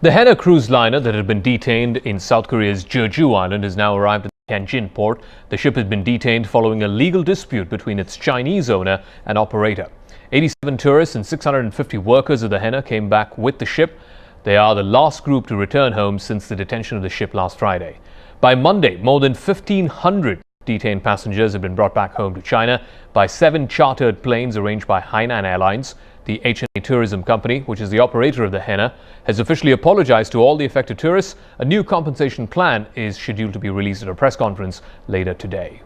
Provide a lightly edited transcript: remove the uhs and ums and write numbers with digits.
The Henna cruise liner that had been detained in South Korea's Jeju island has now arrived at the Tianjin Port. The ship has been detained following a legal dispute between its Chinese owner and operator. 87 tourists and 650 workers of the Henna came back with the ship. They are the last group to return home since the detention of the ship last Friday. By Monday, more than 1,500 detained passengers have been brought back home to China by 7 chartered planes arranged by Henna Airlines. The Henna Tourism Company, which is the operator of the Henna, has officially apologized to all the affected tourists. A new compensation plan is scheduled to be released at a press conference later today.